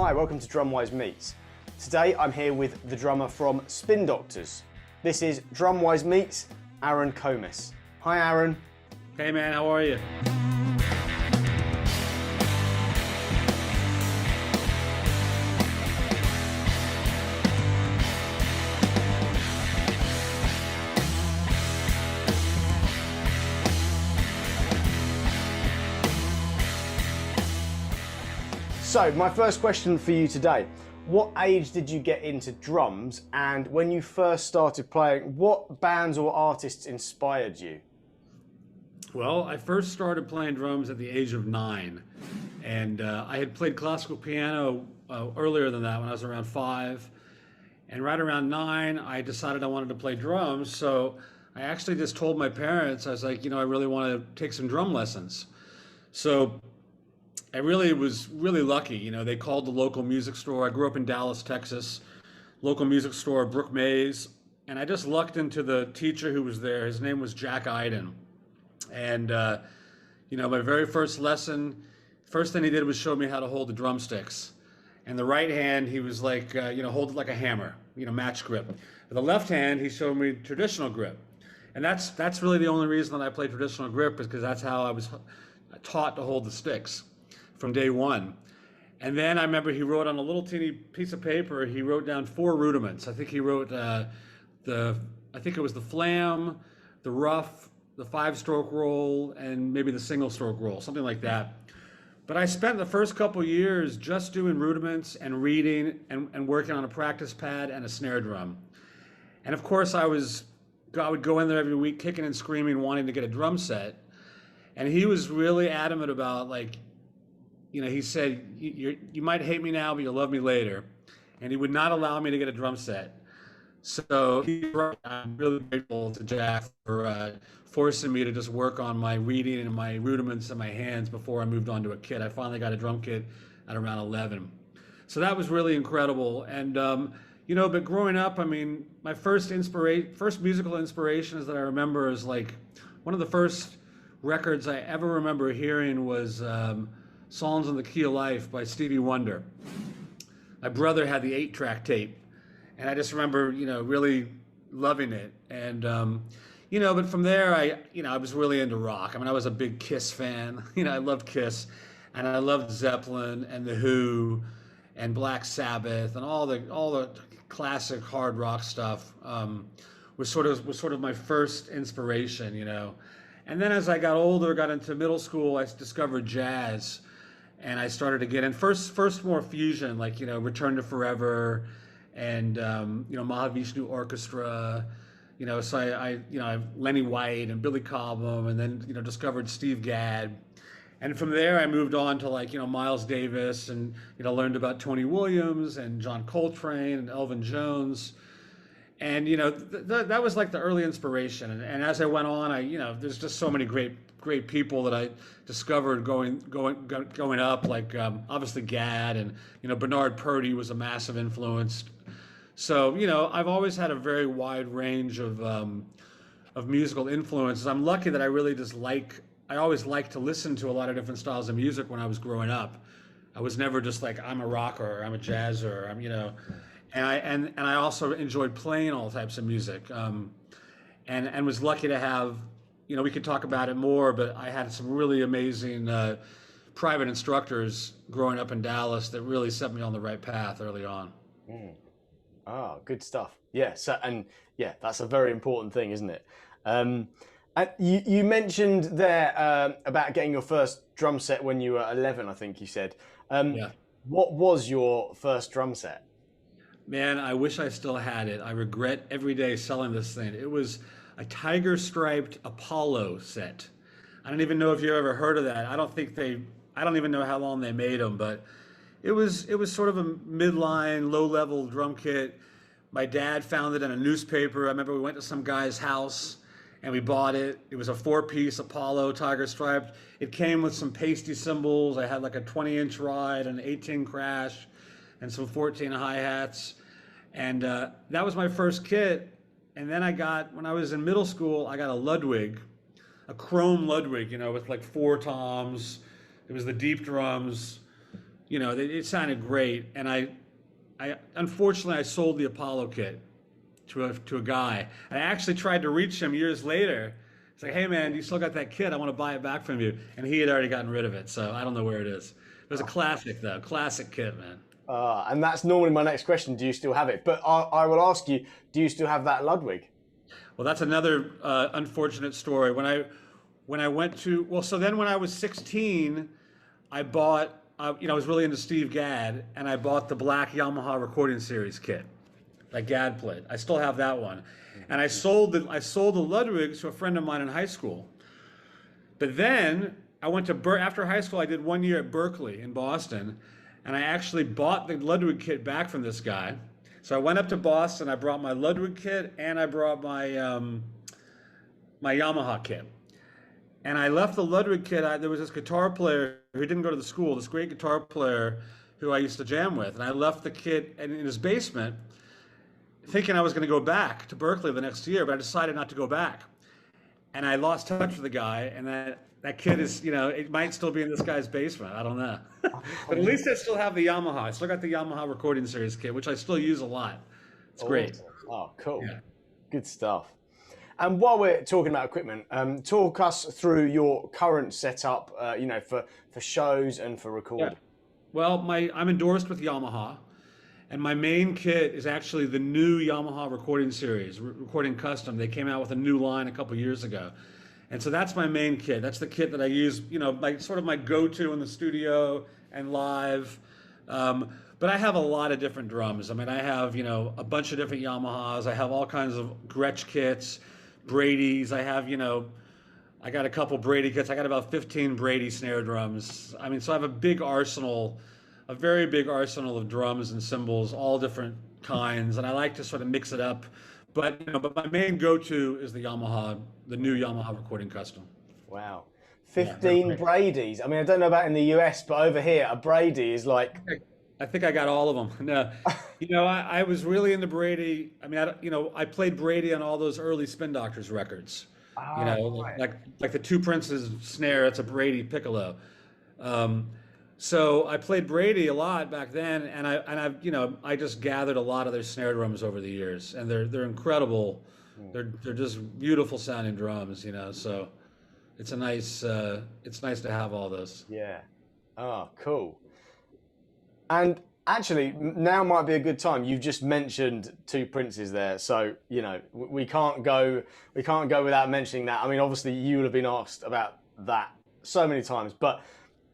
Hi, welcome to DrumWise Meets. Today I'm here with the drummer from Spin Doctors. This is DrumWise Meets Aaron Comis. Hi Aaron. Hey man, how are you? So, my first question for you today, what age did you get into drums, and when you first started playing, what bands or artists inspired you? Well, I first started playing drums at the age of 9, and I had played classical piano earlier than that when I was around 5, and right around 9 I decided I wanted to play drums, so I actually just told my parents, I was like, I really want to take some drum lessons. So I really was really lucky. They called the local music store. I grew up in Dallas, Texas, local music store, Brook Mays. And I just lucked into the teacher who was there. His name was Jack Iden. And, my very first lesson, first thing he did was show me how to hold the drumsticks. And the right hand, he was like, hold it like a hammer, match grip. With the left hand, he showed me traditional grip. And that's really the only reason that I play traditional grip, is because that's how I was taught to hold the sticks from day one. And then I remember he wrote on a little teeny piece of paper, he wrote down 4 rudiments. I think he wrote I think it was the flam, the rough, the 5-stroke roll, and maybe the single-stroke roll, something like that. But I spent the first couple years just doing rudiments and reading and working on a practice pad and a snare drum. And of course I would go in there every week kicking and screaming, wanting to get a drum set. And he was really adamant about, he said, you might hate me now, but you'll love me later. And he would not allow me to get a drum set. So I'm really grateful to Jack for forcing me to just work on my reading and my rudiments and my hands before I moved on to a kit. I finally got a drum kit at around 11. So that was really incredible. And, but growing up, my first musical inspirations that I remember is one of the first records I ever remember hearing was Songs in the Key of Life by Stevie Wonder. My brother had the 8-track tape, and I just remember, really loving it. And, but from there, I was really into rock. I was a big Kiss fan. I loved Kiss, and I loved Zeppelin and The Who and Black Sabbath and all the classic hard rock stuff was sort of my first inspiration, And then as I got older, got into middle school, I discovered jazz. And I started to get in first more fusion, Return to Forever and, Mahavishnu Orchestra, so I Lenny White and Billy Cobham, and then, discovered Steve Gadd. And from there I moved on to Miles Davis and, learned about Tony Williams and John Coltrane and Elvin Jones. And, that was the early inspiration. And as I went on, there's just so many great people that I discovered going up, obviously Gadd and, Bernard Purdie was a massive influence. So, I've always had a very wide range of musical influences. I'm lucky that I really I always liked to listen to a lot of different styles of music when I was growing up. I was never just I'm a rocker, or I'm a jazzer, and I also enjoyed playing all types of music, and was lucky to have, we could talk about it more, but I had some really amazing private instructors growing up in Dallas that really set me on the right path early on. Oh, good stuff. Yeah, that's a very important thing, isn't it? And you mentioned there about getting your first drum set when you were 11, I think you said. Yeah. What was your first drum set? Man, I wish I still had it. I regret every day selling this thing. It was a tiger striped Apollo set. I don't even know if you ever heard of that. I don't even know how long they made them, but it was sort of a midline, low level drum kit. My dad found it in a newspaper. I remember we went to some guy's house and we bought it. It was a 4-piece Apollo tiger striped. It came with some pasty cymbals. I had a 20-inch ride, an 18 crash, and some 14 hi-hats. And that was my first kit. And then when I was in middle school, I got a Ludwig, a chrome Ludwig, with 4 toms. It was the deep drums, You know, it sounded great. And I unfortunately I sold the Apollo kit to a guy. I actually tried to reach him years later. It's like, hey man, you still got that kit? I want to buy it back from you. And he had already gotten rid of it, so I don't know where it is. It was a classic though, classic kit, man. And that's normally my next question. Do you still have it? But I will ask you, do you still have that Ludwig? Well, that's another unfortunate story. When I went to so then when I was 16, I bought I was really into Steve Gadd, and I bought the black Yamaha recording series kit that Gadd played. I still have that one, and I sold the Ludwig to a friend of mine in high school. But then I went to after high school. I did 1 year at Berkeley in Boston, and I actually bought the Ludwig kit back from this guy. So I went up to Boston. I brought my Ludwig kit, and I brought my Yamaha kit. And I left the Ludwig kit. There was this guitar player who didn't go to the school, this great guitar player who I used to jam with. And I left the kit in his basement thinking I was going to go back to Berkeley the next year, but I decided not to go back. And I lost touch with the guy, and that kit is, it might still be in this guy's basement. I don't know. But at least I still have the Yamaha. I still got the Yamaha recording series kit, which I still use a lot. It's great. Oh, cool. Yeah. Good stuff. And while we're talking about equipment, talk us through your current setup, for shows and for recording. Yeah. Well, I'm endorsed with Yamaha, and my main kit is actually the new Yamaha recording series, Recording Custom. They came out with a new line a couple years ago. And so that's my main kit. That's the kit that I use, sort of my go-to in the studio and live. But I have a lot of different drums. I mean, I have, a bunch of different Yamahas. I have all kinds of Gretsch kits, Brady's. I have, I got a couple Brady kits. I got about 15 Brady snare drums. I mean, so I have a very big arsenal of drums and cymbals, all different kinds. And I like to sort of mix it up. But my main go-to is the new Yamaha Recording Custom. Wow. 15 Brady's. I mean, I don't know about in the US, but over here, a Brady is like... I think I got all of them. No, I was really into Brady. I mean, I played Brady on all those early Spin Doctors records. Right. Like the Two Princes snare. It's a Brady Piccolo. So I played Brady a lot back then, and I just gathered a lot of their snare drums over the years, and they're incredible. They're just beautiful sounding drums. So it's nice to have all those. Yeah. Oh, cool. And actually, now might be a good time. You've just mentioned Two Princes there, so we can't go without mentioning that. I mean, obviously, you will have been asked about that so many times, but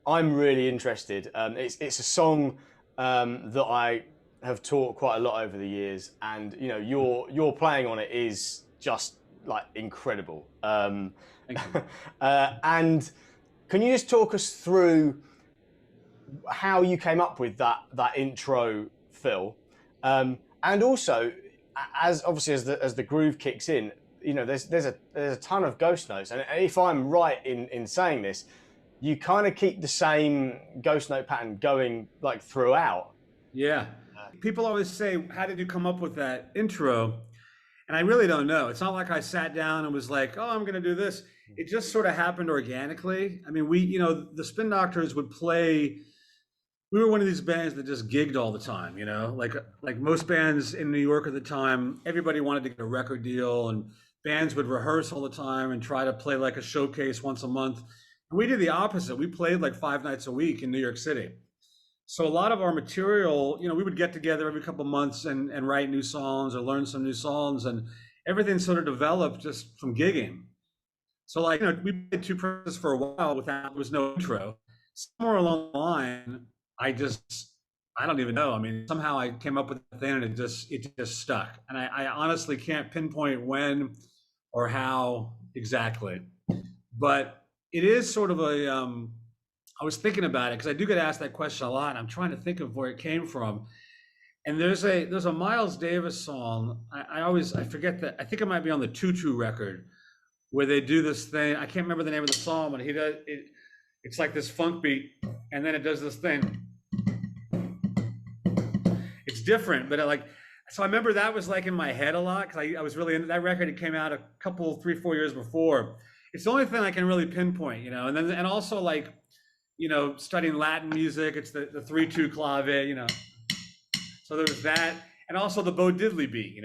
I'm really interested. It's a song that I have taught quite a lot over the years, and your playing on it is just like incredible. Thank you. And can you just talk us through how you came up with that intro, Phil, and also as the groove kicks in, there's a ton of ghost notes, and if I'm right in saying this, you kind of keep the same ghost note pattern going like throughout. Yeah. People always say, how did you come up with that intro? And I really don't know. It's not like I sat down and was like, oh, I'm going to do this. It just sort of happened organically. I mean, the Spin Doctors would play. We were one of these bands that just gigged all the time, like most bands in New York at the time. Everybody wanted to get a record deal, and bands would rehearse all the time and try to play like a showcase once a month. And we did the opposite. We played like 5 nights a week in New York City. So a lot of our material, we would get together every couple of months and write new songs or learn some new songs, and everything sort of developed just from gigging. So we played Two Princes for a while there was no intro. Somewhere along the line, I don't even know. I mean, somehow I came up with the thing, and it just stuck. And I honestly can't pinpoint when or how exactly, but it is sort of I was thinking about it because I do get asked that question a lot, and I'm trying to think of where it came from. And there's a Miles Davis song. I forget that. I think it might be on the Tutu record, where they do this thing. I can't remember the name of the song, but he does it. It's like this funk beat, and then it does this thing. It's different, but so I remember that was like in my head a lot because I was really into that record. It came out a couple, 3-4 years before. It's the only thing I can really pinpoint, and also like studying Latin music. It's the 3/2 clave, So there was that, and also the Bo Diddley beat.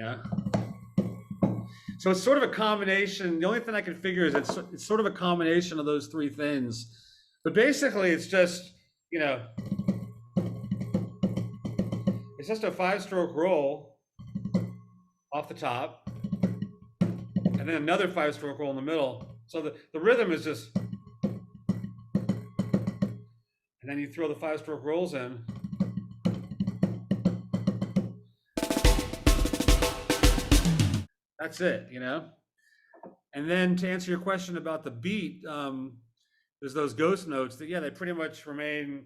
So it's sort of a combination. The only thing I can figure is it's sort of a combination of those three things. But basically, you know, it's just a 5-stroke roll off the top, and then another 5-stroke roll in the middle. So the rhythm is just, and then you throw the 5-stroke rolls in. That's it. And then to answer your question about the beat, there's those ghost notes that, yeah, they pretty much remain,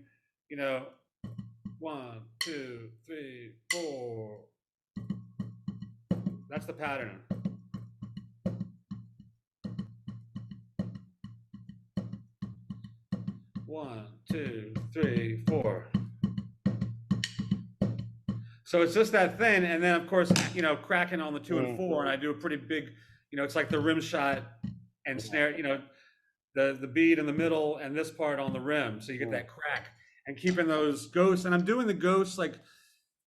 1, 2, 3, 4. That's the pattern. One, two, three, four. So it's just that thin, and then of course, cracking on the 2 and 4, and I do a pretty big, it's like the rim shot and snare, the beat in the middle and this part on the rim, so you get that crack. And keeping those ghosts, and I'm doing the ghosts like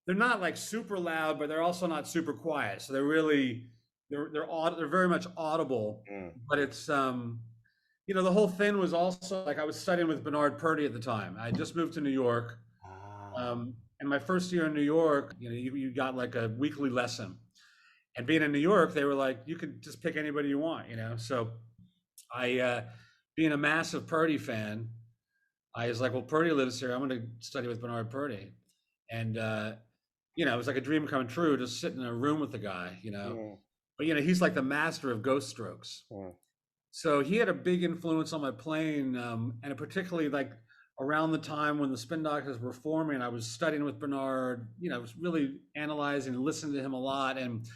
they're not like super loud, but they're also not super quiet. So they're really they're very much audible. But it's the whole thing was also like I was studying with Bernard Purdy at the time. I just moved to New York. And my first year in New York, you got like a weekly lesson. And being in New York, they were like, you could just pick anybody you want, So I, being a massive Purdy fan, I was like, well, Purdy lives here. I'm going to study with Bernard Purdy. And, it was like a dream come true, just sitting in a room with the guy, But, he's like the master of ghost strokes. So he had a big influence on my playing, and particularly like around the time when the Spin Doctors were forming, I was studying with Bernard, I was really analyzing and listening to him a lot. And,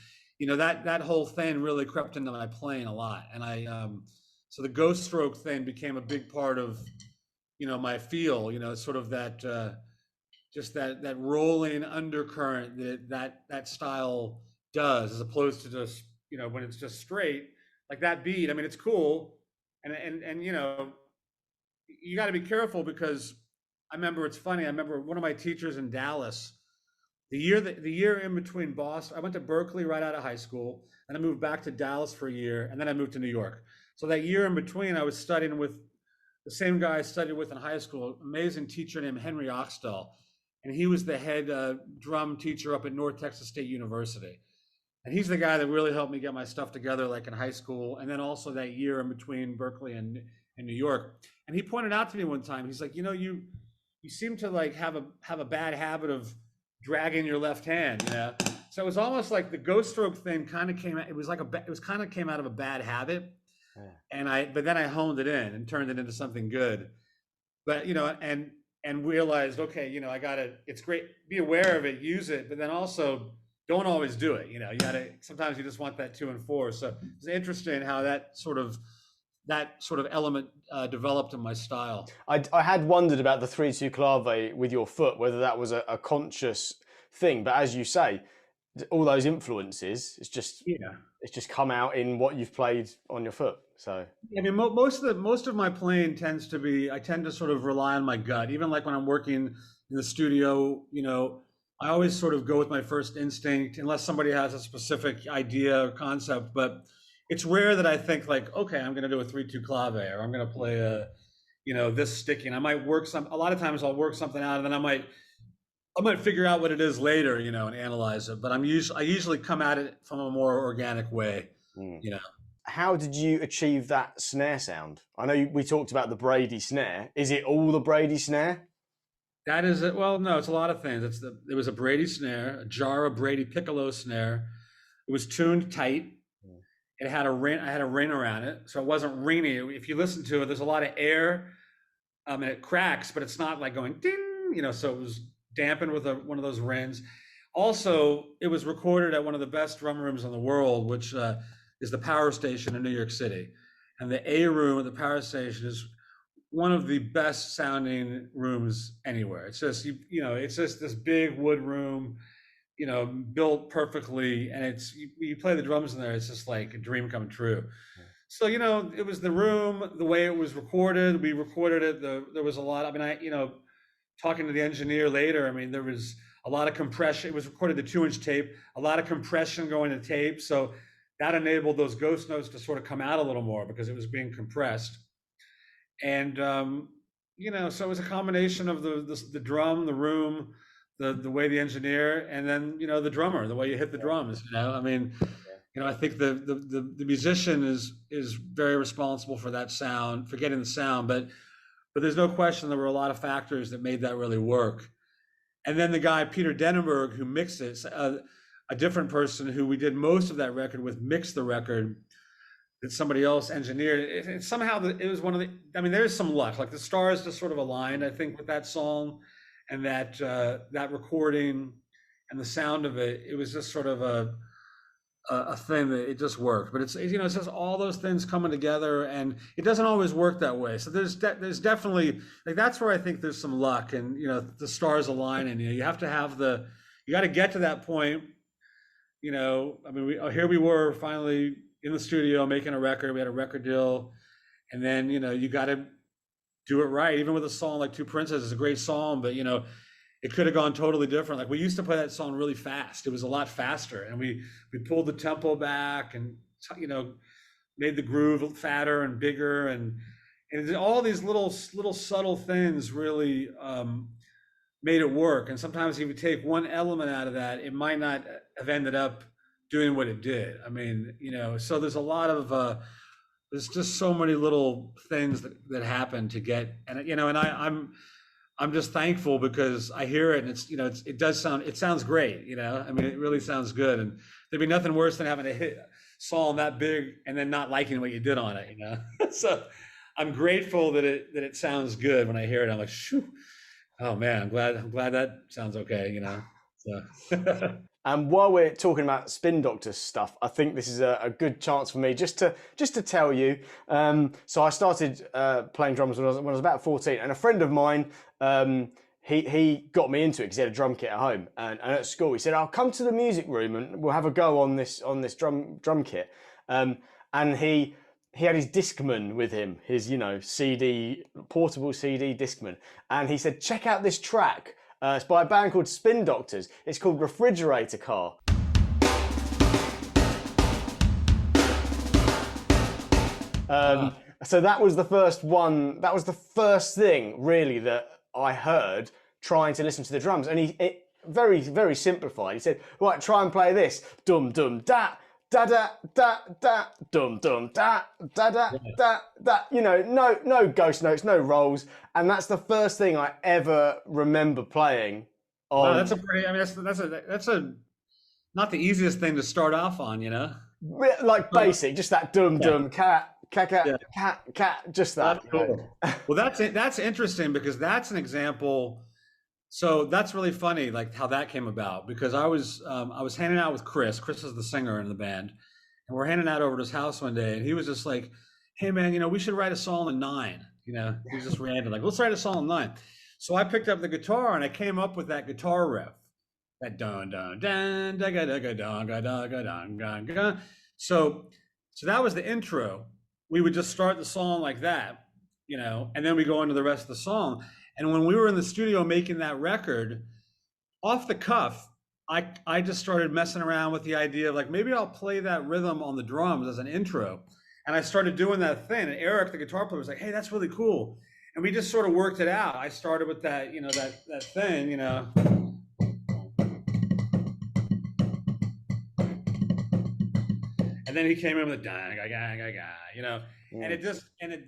that whole thing really crept into my playing a lot. And so the ghost stroke thing became a big part of, my feel, sort of that, just that rolling undercurrent that style does, as opposed to just, when it's just straight, like that beat. I mean, it's cool. And you got to be careful because it's funny. I remember one of my teachers in Dallas, the year in between Boston, I went to Berkeley right out of high school, and I moved back to Dallas for a year, and then I moved to New York. So that year in between, I was studying with the same guy I studied with in high school, amazing teacher named Henry Oxtell. And he was the head drum teacher up at North Texas State University. And he's the guy that really helped me get my stuff together, like in high school, and then also that year in between Berkeley and New York. And he pointed out to me one time, he's like, you seem to like have a bad habit of dragging your left hand. So it was almost like the ghost stroke thing kind of came out. It was kind of came out of a bad habit. But then I honed it in and turned it into something good. But and realized, okay, it's great, be aware of it, use it, but then also don't always do it. Sometimes you just want that 2 and 4. So it's interesting how that sort of element developed in my style. I had wondered about the 3/2 clave with your foot, whether that was a conscious thing, but as you say, all those influences, it's just come out in what you've played on your foot. So I mean, most of my playing I tend to sort of rely on my gut. Even like when I'm working in the studio, I always sort of go with my first instinct, unless somebody has a specific idea or concept. But it's rare that I think like, okay, I'm going to do a 3/2 clave, or I'm going to play this sticking. I might a lot of times I'll work something out, and then I might figure out what it is later, and analyze it. But I usually come at it from a more organic way, How did you achieve that snare sound? I know we talked about the Brady Snare. Is it all the Brady Snare? That is it. Well, no, it's a lot of things. It was a Brady snare, a Jara Brady Piccolo snare. It was tuned tight. It had a ring. I had a ring around it, so it wasn't ringy. If you listen to it, there's a lot of air, and it cracks, but it's not like going ding. So it was dampened with one of those rings. Also, it was recorded at one of the best drum rooms in the world, which is the Power Station in New York City. And the A room at the Power Station is one of the best sounding rooms anywhere. It's just, it's just this big wood room, built perfectly. And you play the drums in there, it's just like a dream come true. So, it was the room, the way it was recorded. We recorded it. There was a lot. I mean, talking to the engineer later, I mean, there was a lot of compression. It was recorded to 2-inch tape, a lot of compression going to tape. So that enabled those ghost notes to sort of come out a little more because it was being compressed. And, so it was a combination of the drum, the room, the way the engineer, and then, the drummer, the way you hit the drums, I mean, I think the musician is very responsible for that sound, for getting the sound, but there's no question there were a lot of factors that made that really work. And then the guy Peter Denenberg, who mixed it, a different person who we did most of that record with, mixed the record that somebody else engineered. Somehow it was one of the. I mean, there's some luck. Like the stars just sort of aligned, I think, with that song, and that recording, and the sound of it. It was just sort of a thing that it just worked. But it's just all those things coming together, and it doesn't always work that way. So there's definitely, like, that's where I think there's some luck, and the stars align, and you have to have you got to get to that point. I mean, here we were finally in the studio making a record. We had a record deal, and then you got to do it right. Even with a song like Two Princesses, it's a great song, but it could have gone totally different. Like we used to play that song really fast. It was a lot faster, and we pulled the tempo back, and made the groove fatter and bigger, and all these little subtle things really made it work. And sometimes if you take one element out of that, it might not have ended up doing what it did. I mean, so there's a lot of there's just so many little things that happen to get, and I'm just thankful because I hear it, and it sounds great. I mean, it really sounds good, and there'd be nothing worse than having to hit a song that big and then not liking what you did on it. So I'm grateful that it sounds good when I hear it. I'm like, shoo. Oh man, I'm glad that sounds okay, So And while we're talking about Spin Doctor stuff, I think this is a good chance for me just to tell you. So I started playing drums when I was about 14, and a friend of mine, he got me into it because he had a drum kit at home, and at school he said, "I'll come to the music room and we'll have a go on this drum kit." And he had his Discman with him, his portable CD Discman, and he said, "Check out this track. It's by a band called Spin Doctors. It's called Refrigerator Car." So that was the first one. That was the first thing really that I heard trying to listen to the drums. And it very, very simplified. He said, "Right, try and play this. Dum dum da. Da da da da dum dum da da da da da." No ghost notes, no rolls, and that's the first thing I ever remember playing. Wow, that's a pretty. I mean, that's a not the easiest thing to start off on, like basic, just that dum dum cat cat, just that. That's cool. Well, that's interesting because that's an example. So that's really funny, like how that came about, because I was hanging out with Chris. Chris is the singer in the band, and we're hanging out over at his house one day, and he was just like, "Hey man, we should write a song in 9." He was just random, like, "Let's write a song in 9." So I picked up the guitar and I came up with that guitar riff, that dun dun dun da ga da ga dun ga da ga dun ga ga. So that was the intro. We would just start the song like that, and then we go into the rest of the song. And when we were in the studio making that record, off the cuff, I just started messing around with the idea of like, maybe I'll play that rhythm on the drums as an intro. And I started doing that thing. And Eric, the guitar player, was like, "Hey, that's really cool." And we just sort of worked it out. I started with that, that thing, And then he came in with a da ga ga ga ga, and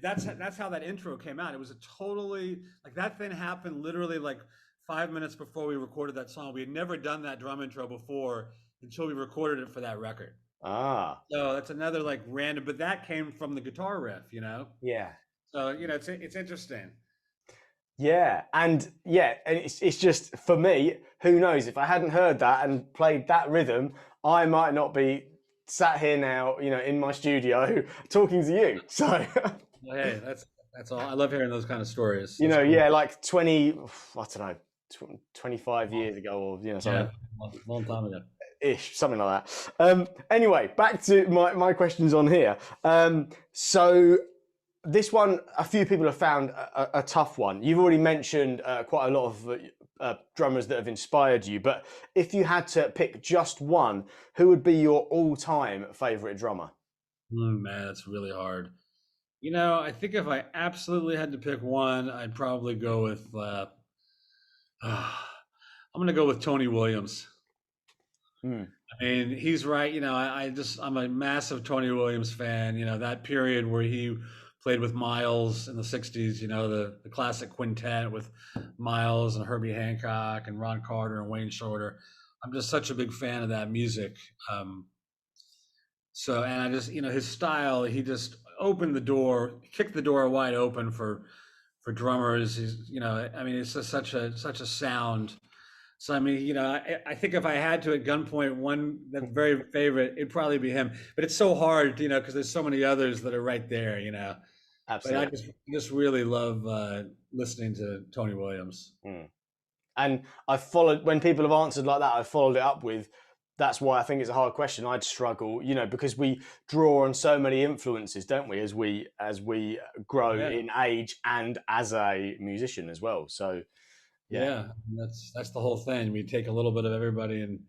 that's how that intro came out. It was a totally, like, that thing happened literally like 5 minutes before we recorded that song. We had never done that drum intro before until we recorded it for that record. So that's another like random, but that came from the guitar riff, Yeah. So it's interesting. Yeah, and it's just, for me, who knows, if I hadn't heard that and played that rhythm, I might not be sat here now, in my studio talking to you. So hey, that's all. I love hearing those kind of stories. Cool. Yeah, like 20, I don't know, 25 years ago, or something. Yeah, long time ago. ish, something like that. Anyway, back to my questions on here. So this one, a few people have found a tough one. You've already mentioned quite a lot of drummers that have inspired you, but if you had to pick just one, who would be your all-time favorite drummer? Man, that's really hard. I think if I absolutely had to pick one, I'd probably go with. I'm going to go with Tony Williams. Hmm. I mean, he's right. I'm a massive Tony Williams fan. That period where he played with Miles in the 60s, the classic quintet with Miles and Herbie Hancock and Ron Carter and Wayne Shorter. I'm just such a big fan of that music. And I just, his style, he just opened the door, kicked the door wide open for drummers. I mean, it's just such a sound. So I mean, I think if I had to at gunpoint, one that's very favorite, it'd probably be him. But it's so hard, because there's so many others that are right there. But I Absolutely. just really love listening to Tony Williams. Hmm. And I followed, when people have answered like that, I've followed it up with, that's why I think it's a hard question. I'd struggle, because we draw on so many influences, don't we, as we grow Yeah, in age and as a musician as well. So yeah, yeah, that's the whole thing. We take a little bit of everybody and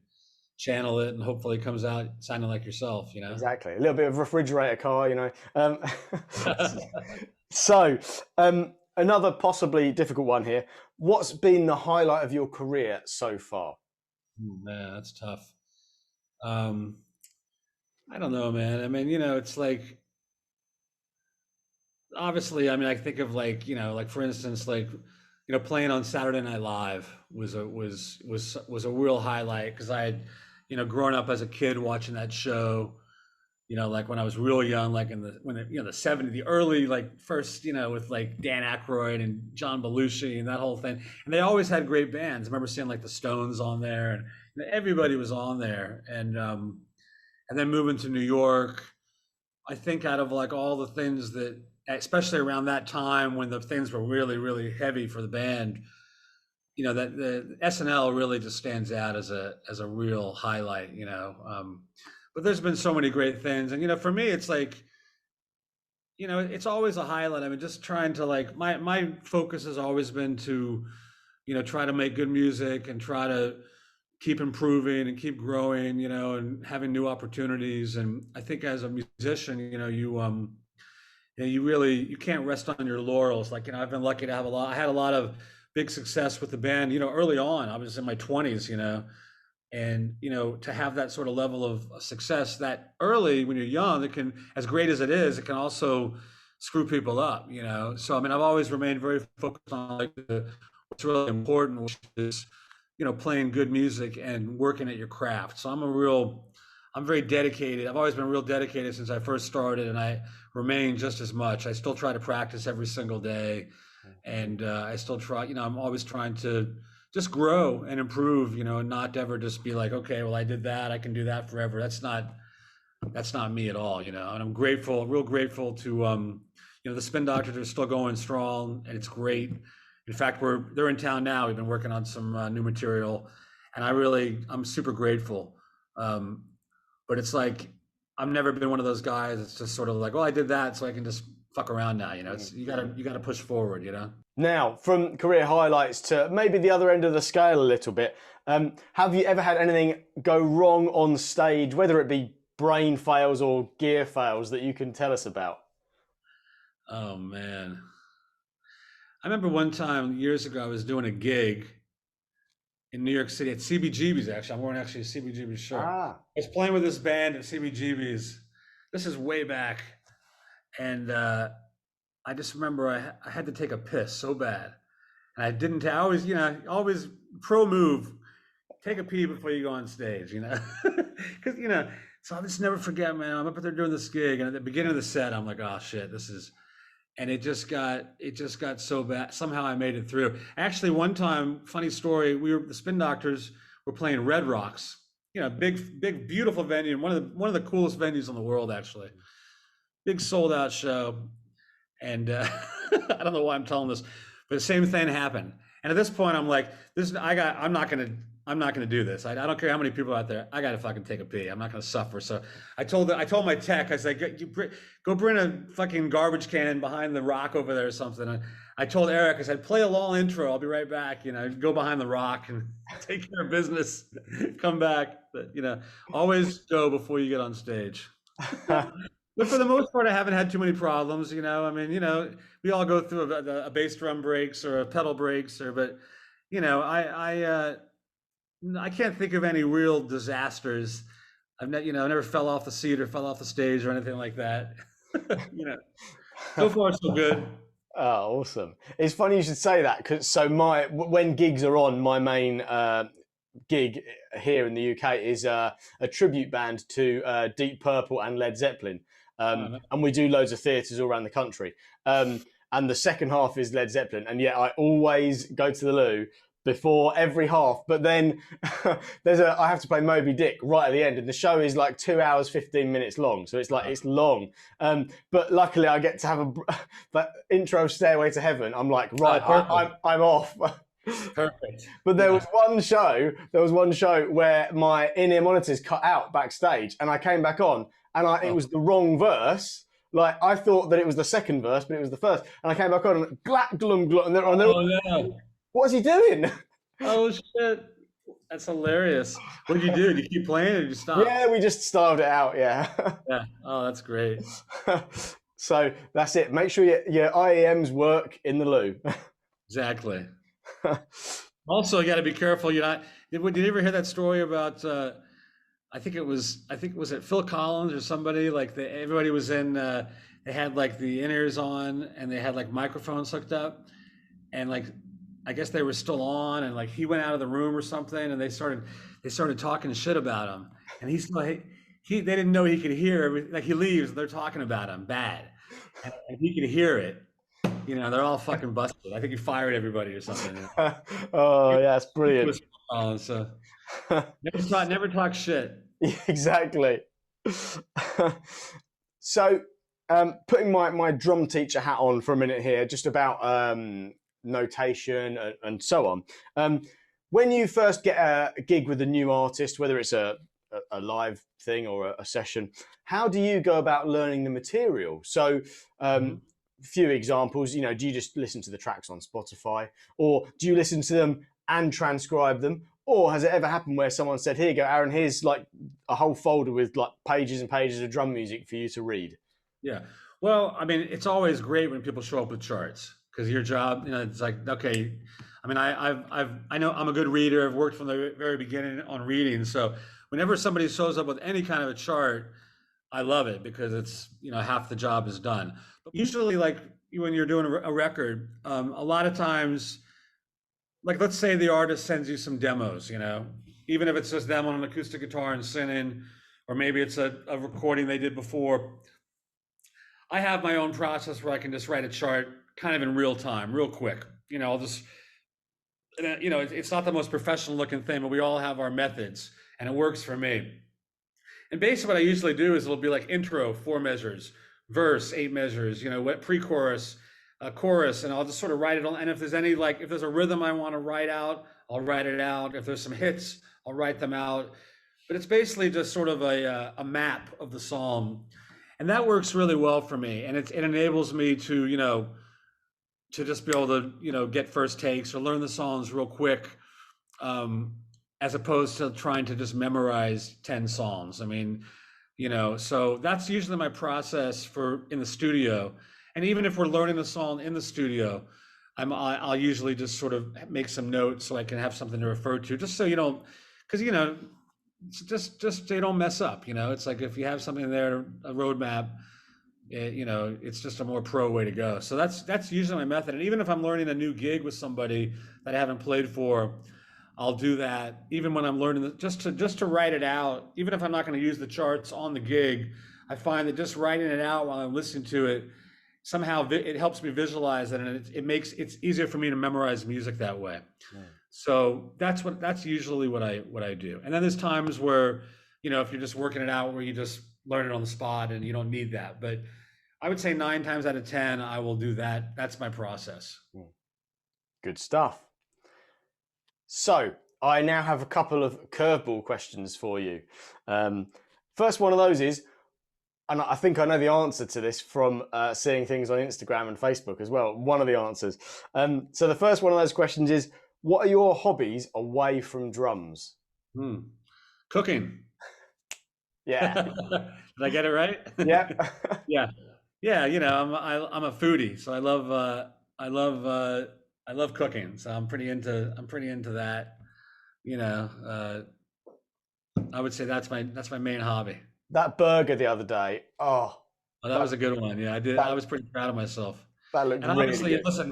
channel it, and hopefully it comes out sounding like yourself. exactly. A little bit of refrigerator car. So another possibly difficult one here. What's been the highlight of your career so far? Man, that's tough. Um, I don't know, man. I mean, it's like obviously. I mean, I think of like for instance, playing on Saturday Night Live was a real highlight because I had, grown up as a kid watching that show. Like when I was real young, like in the 70s, the early like first, with like Dan Aykroyd and John Belushi and that whole thing. And they always had great bands. I remember seeing like the Stones on there, and everybody was on there. And then moving to New York, I think out of like all the things that, especially around that time when the things were really, really heavy for the band, that the SNL really just stands out as a. But there's been so many great things, and for me, it's like, it's always a highlight. I mean, just trying to like my focus has always been to, try to make good music and try to keep improving and keep growing, and having new opportunities. And I think as a musician, you can't rest on your laurels. Like, I've been lucky to have I had a lot of big success with the band, early on. I was in my 20s, and to have that sort of level of success that early when you're young, it can, as great as it is, it can also screw people up. So I mean, I've always remained very focused on like what's really important, which is playing good music and working at your craft. So I'm very dedicated. I've always been real dedicated since I first started, and I remain just as much. I still try to practice every single day, and I still try. I'm always trying to just grow and improve. And not ever just be like, okay, well, I did that, I can do that forever. That's not me at all. And I'm grateful, real grateful to the Spin Doctors are still going strong, and it's great. In fact, they're in town now. We've been working on some new material, and I'm super grateful. But it's like I've never been one of those guys. It's just sort of like, I did that, so I can just fuck around now. It's you gotta push forward. Now, from career highlights to maybe the other end of the scale a little bit, have you ever had anything go wrong on stage, whether it be brain fails or gear fails, that you can tell us about? Oh man, I remember one time years ago I was doing a gig in New York City at CBGB's. Actually, I'm wearing actually a CBGB shirt. Ah, I was playing with this band at CBGB's. This is way back, and I just remember I had to take a piss so bad, and I didn't. I always, always pro move, take a pee before you go on stage, because So I'll just never forget, man. I'm up there doing this gig, and at the beginning of the set, I'm like, oh shit, this is. And it just got so bad. Somehow I made it through. Actually, one time, funny story, the Spin Doctors were playing Red Rocks, big, beautiful venue, and one of the coolest venues in the world, actually. Big sold out show. And I don't know why I'm telling this, but the same thing happened. And at this point, I'm like, I'm not gonna I'm not going to do this. I don't care how many people are out there. I got to fucking take a pee. I'm not going to suffer. So I told my tech, I said, go bring a fucking garbage can behind the rock over there or something. I told Eric, I said, play a long intro. I'll be right back. You know, go behind the rock and take care of business. Come back. But, you know, always go before you get on stage. But for the most part, I haven't had too many problems. You know, I mean, you know, we all go through a bass drum breaks or a pedal breaks, but you know, I can't think of any real disasters. You know, I never fell off the seat or fell off the stage or anything like that. You know, so far so good. Oh, awesome! It's funny you should say that because when gigs are on, my main gig here in the UK is a tribute band to Deep Purple and Led Zeppelin, No. and we do loads of theatres all around the country. And the second half is Led Zeppelin, and yet I always go to the loo before every half. But then I have to play Moby Dick right at the end, and the show is like 2 hours 15 minutes long, so it's like it's long. But luckily, I get to have that intro Stairway to Heaven. I'm like, right, I'm off. Perfect. But there was one show where my in-ear monitors cut out backstage, and I came back on, and it was the wrong verse. Like I thought that it was the second verse, but it was the first. And I came back on and glak glum glum, and they're no. What is he doing? Oh shit. That's hilarious. What did you do? Did you keep playing or did you stop? Yeah, we just starved it out. Yeah. Yeah. Oh, that's great. So that's it. Make sure your IEMs work in the loo. Exactly. Also, you got to be careful. You're not. Did you ever hear that story about? I think it was at Phil Collins or somebody. Like everybody was in. They had like the in-ears on and they had like microphones hooked up, and like I guess they were still on, and like he went out of the room or something, and they started talking shit about him, and he's like they didn't know he could hear. Like he leaves, they're talking about him bad, and he could hear it. You know, they're all fucking busted. I think he fired everybody or something. Oh, yeah, that's brilliant. So never talk shit. Exactly. So, putting my drum teacher hat on for a minute here, just about notation and so on. When you first get a gig with a new artist, whether it's a live thing or a session, how do you go about learning the material? So, few examples, you know, do you just listen to the tracks on Spotify, or do you listen to them and transcribe them? Or has it ever happened where someone said, here you go, Aaron, here's like a whole folder with like pages and pages of drum music for you to read? Yeah. Well, I mean, it's always great when people show up with charts because your job, you know, it's like, okay, I mean, I know I'm a good reader. I've worked from the very beginning on reading. So whenever somebody shows up with any kind of a chart, I love it because it's, you know, half the job is done. But usually, like when you're doing a record, a lot of times, like let's say the artist sends you some demos, you know, even if it's just them on an acoustic guitar and singing, or maybe it's a recording they did before. I have my own process where I can just write a chart kind of in real time, real quick. You know, I'll just, you know, it's not the most professional looking thing, but we all have our methods and it works for me. And basically what I usually do is it'll be like intro, 4 measures, verse, 8 measures, you know, what pre-chorus, chorus, and I'll just sort of write it on. And if there's any, like, if there's a rhythm I want to write out, I'll write it out. If there's some hits, I'll write them out. But it's basically just sort of a map of the song. And that works really well for me. And it enables me to, you know, to just be able to, you know, get first takes or learn the songs real quick. As opposed to trying to just memorize 10 songs. I mean, you know, so that's usually my process for in the studio. And even if we're learning a song in the studio, I'll usually just sort of make some notes so I can have something to refer to, just so you don't, because you know, just so you don't mess up. You know, it's like if you have something there, a roadmap, you know, it's just a more pro way to go. So that's usually my method. And even if I'm learning a new gig with somebody that I haven't played for, I'll do that even when I'm learning just to write it out. Even if I'm not going to use the charts on the gig, I find that just writing it out while I'm listening to it, somehow it helps me visualize it, and it makes it's easier for me to memorize music that way. So that's usually what I do. And then there's times where, you know, if you're just working it out, where you just learn it on the spot and you don't need that. But I would say 9 times out of 10, I will do that. That's my process. Good stuff. So I now have a couple of curveball questions for you. Um, First one of those is, and I think I know the answer to this from seeing things on Instagram and Facebook as well. One of the answers. So the first one of those questions is, what are your hobbies away from drums? Hmm. Cooking. Yeah. Did I get it right? Yep. Yeah. Yeah, I'm a foodie, so I love cooking. So I'm pretty into that. You know, I would say that's my main hobby. That burger the other day. Oh, Oh, that that was a good one. Yeah, I did. I that was pretty proud of myself. that looked And really honestly, good. listen,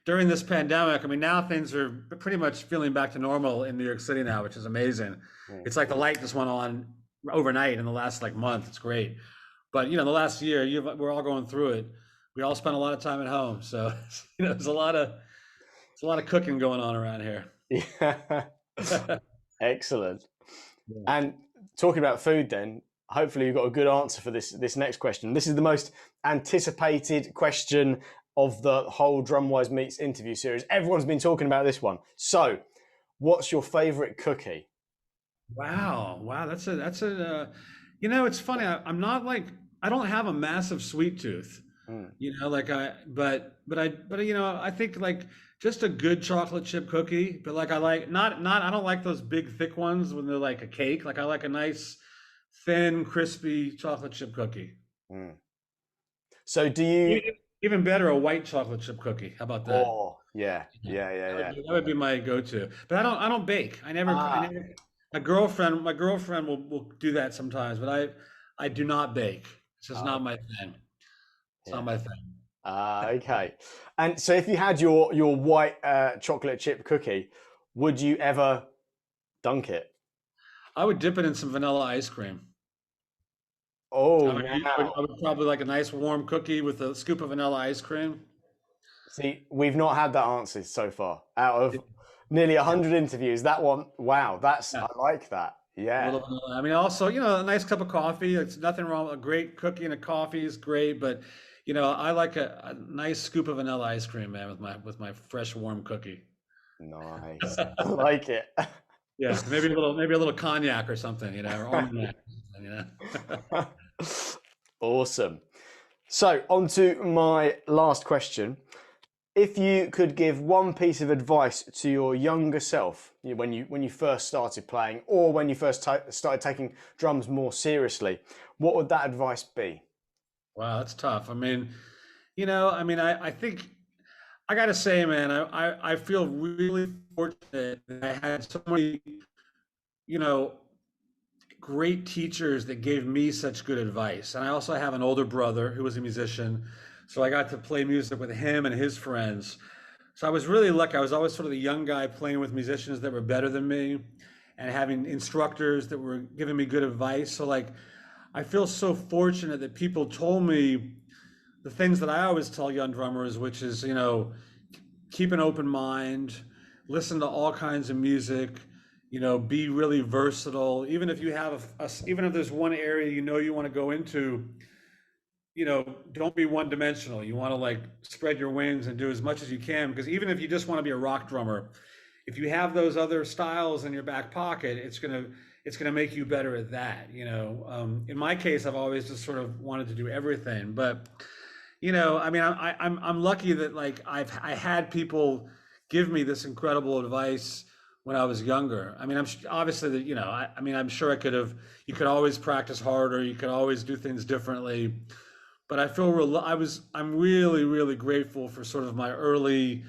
during this pandemic, I mean, now things are pretty much feeling back to normal in New York City now, which is amazing. Mm. It's like the light just went on overnight in the last like month. It's great. But the last year, we're all going through it. We all spent a lot of time at home, so there's a lot of cooking going on around here. Yeah. Excellent. Yeah. And talking about food, then hopefully you've got a good answer for this next question. This is the most anticipated question of the whole DrumWise Meets interview series. Everyone's been talking about this one. So, what's your favorite cookie? Wow, wow, it's funny. I'm not like I don't have a massive sweet tooth. Mm. Like I think like just a good chocolate chip cookie, but like I like not I don't like those big thick ones when they're like a cake. Like I like a nice thin crispy chocolate chip cookie. Mm. So, do you? Even better, a white chocolate chip cookie. How about that? Oh, yeah, Yeah, yeah, yeah, yeah. that would be my go-to. But I don't bake. I Ah, never. My girlfriend will do that sometimes, but I do not bake. It's just oh, not my thing. It's not yeah. my thing. Ah, okay. And so, if you had your white chocolate chip cookie, would you ever dunk it? I would dip it in some vanilla ice cream. Oh, I now. would probably like a nice warm cookie with a scoop of vanilla ice cream. See, we've not had that answer so far. Out of nearly Yeah, 100 interviews, that one, wow, yeah. I like that. A Yeah. little vanilla. I mean, also, a nice cup of coffee. It's nothing wrong with a great cookie and a coffee is great, but I like a nice scoop of vanilla ice cream, man, with my fresh warm cookie. Nice. I like it. Yeah, maybe a little cognac or something, or armagnac or something, Awesome. So, on to my last question. If you could give one piece of advice to your younger self when you first started playing, or when you first started taking drums more seriously, what would that advice be? Wow, that's tough. I think I gotta say, man, I feel really fortunate that I had so many, you know, great teachers that gave me such good advice. And I also have an older brother who was a musician, so I got to play music with him and his friends. So I was really lucky. I was always sort of the young guy playing with musicians that were better than me and having instructors that were giving me good advice. So like I feel so fortunate that people told me the things that I always tell young drummers, which is, keep an open mind, listen to all kinds of music, be really versatile. Even if you have even if there's one area you want to go into, don't be one dimensional. You want to like spread your wings and do as much as you can, because even if you just want to be a rock drummer, if you have those other styles in your back pocket, it's gonna make you better at that. In my case, I've always just sort of wanted to do everything, but I'm lucky that like I had people give me this incredible advice when I was younger. I mean, obviously that I'm sure you could always practice harder, you could always do things differently, but I'm really really grateful for sort of my early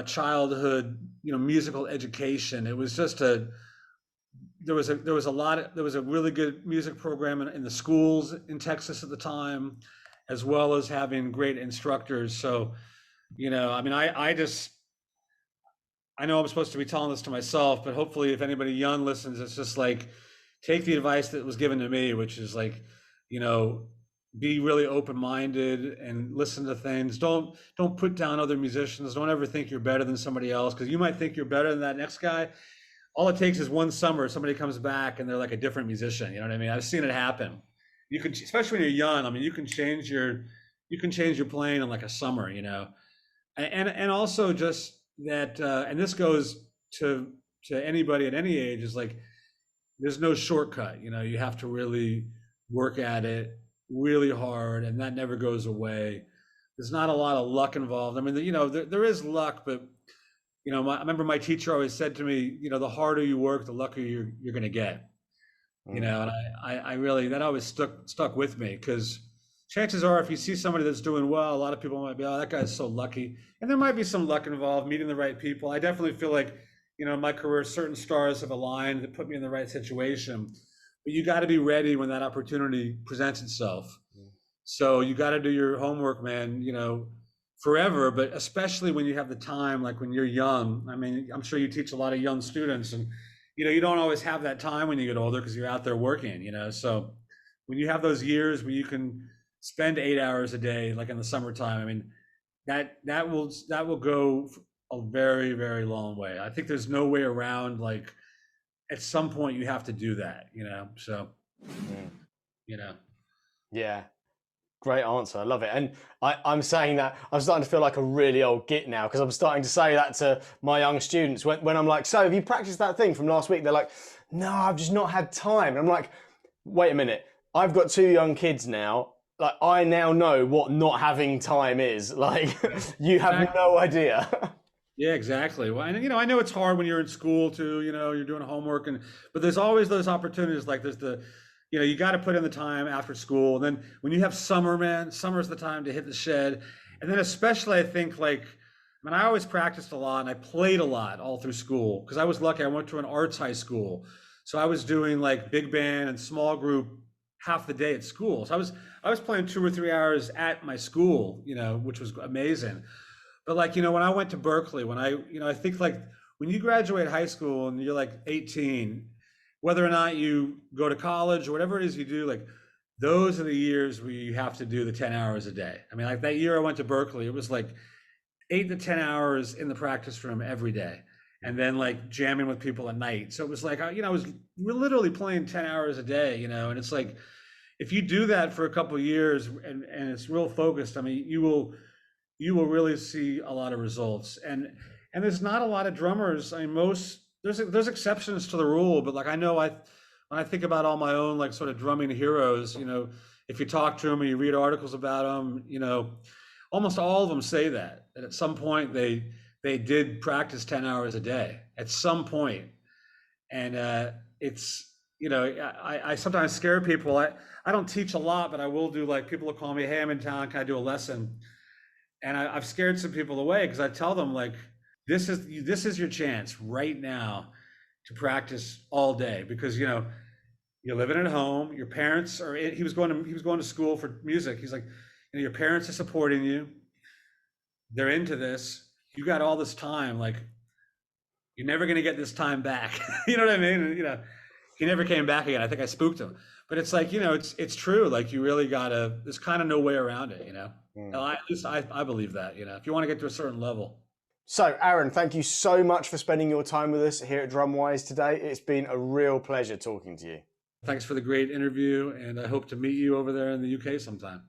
childhood, musical education. It was just a there was a really good music program in the schools in Texas at the time, as well as having great instructors. So, I know I'm supposed to be telling this to myself, but hopefully if anybody young listens, it's just like take the advice that was given to me, which is like, you know, be really open-minded and listen to things. Don't put down other musicians. Don't ever think you're better than somebody else, because you might think you're better than that next guy. All it takes is one summer, somebody comes back and they're like a different musician. You know what I mean? I've seen it happen. You can, especially when you're young. I mean, you can change your playing in like a summer. And also just that, and this goes to to anybody at any age is like, there's no shortcut. You know, you have to really work at it really hard, and that never goes away. There's not a lot of luck involved. I mean, you know, there is luck, but you know, I remember my teacher always said to me, you know, the harder you work, the luckier you're going to get. You Mm. know, and I really, that always stuck with me, because chances are if you see somebody that's doing well, a lot of people might be, oh, that guy's so lucky, and there might be some luck involved, meeting the right people. I definitely feel like, you know, in my career, certain stars have aligned that put me in the right situation, but you got to be ready when that opportunity presents itself. So you got to do your homework, man, you know, forever, but especially when you have the time, like when you're young. I mean, I'm sure you teach a lot of young students, and, you know, you don't always have that time when you get older because you're out there working, you know. So when you have those years where you can spend 8 hours a day, like in the summertime, I mean, that will go a very, very long way. I think there's no way around, like, at some point you have to do that, you know. So, Mm. you know. Yeah. Great answer. I love it. And I'm saying that I'm starting to feel like a really old git now, because I'm starting to say that to my young students when I'm like, so have you practiced that thing from last week? They're like, no, I've just not had time. And I'm like, wait a minute. I've got 2 young kids now. Like, I now know what not having time is. Like, you have Exactly. no idea. Yeah, exactly. Well, and you know, I know it's hard when you're in school too, you know, you're doing homework, but there's always those opportunities, like there's you know, you got to put in the time after school. And then when you have summer, man, summer's the time to hit the shed. And then especially I think, like, I mean, I always practiced a lot and I played a lot all through school because I was lucky. I went to an arts high school. So I was doing like big band and small group half the day at school. So I was playing 2 or 3 hours at my school, you know, which was amazing. But like, you know, when I went to Berkeley, you know, I think like when you graduate high school and you're like 18, whether or not you go to college or whatever it is you do, like those are the years where you have to do the 10 hours a day. I mean, like that year I went to Berkeley, it was like 8 to 10 hours in the practice room every day. And then like jamming with people at night. So it was like, you know, we're literally playing 10 hours a day, you know, and it's like, if you do that for a couple of years and it's real focused, I mean, you will really see a lot of results. And there's not a lot of drummers. I mean, there's exceptions to the rule, but like I know when I think about all my own like sort of drumming heroes, you know, if you talk to them or you read articles about them, you know, almost all of them say that at some point they did practice 10 hours a day at some point. And it's, you know, I sometimes scare people. I don't teach a lot, but I will do, like, people will call me, hey, I'm in town, can I do a lesson? And I've scared some people away because I tell them, like, this is your chance right now to practice all day, because you know you're living at home. Your parents are. He was going to school for music. He's like, you know, your parents are supporting you. They're into this. You got all this time. Like, you're never gonna get this time back. You know what I mean? And, you know, he never came back again. I think I spooked him. But it's like, you know, it's true. Like, you really gotta. There's kind of no way around it. You know. Mm. At least I believe that. You know, if you want to get to a certain level. So, Aaron, thank you so much for spending your time with us here at DrumWise today. It's been a real pleasure talking to you. Thanks for the great interview, and I hope to meet you over there in the UK sometime.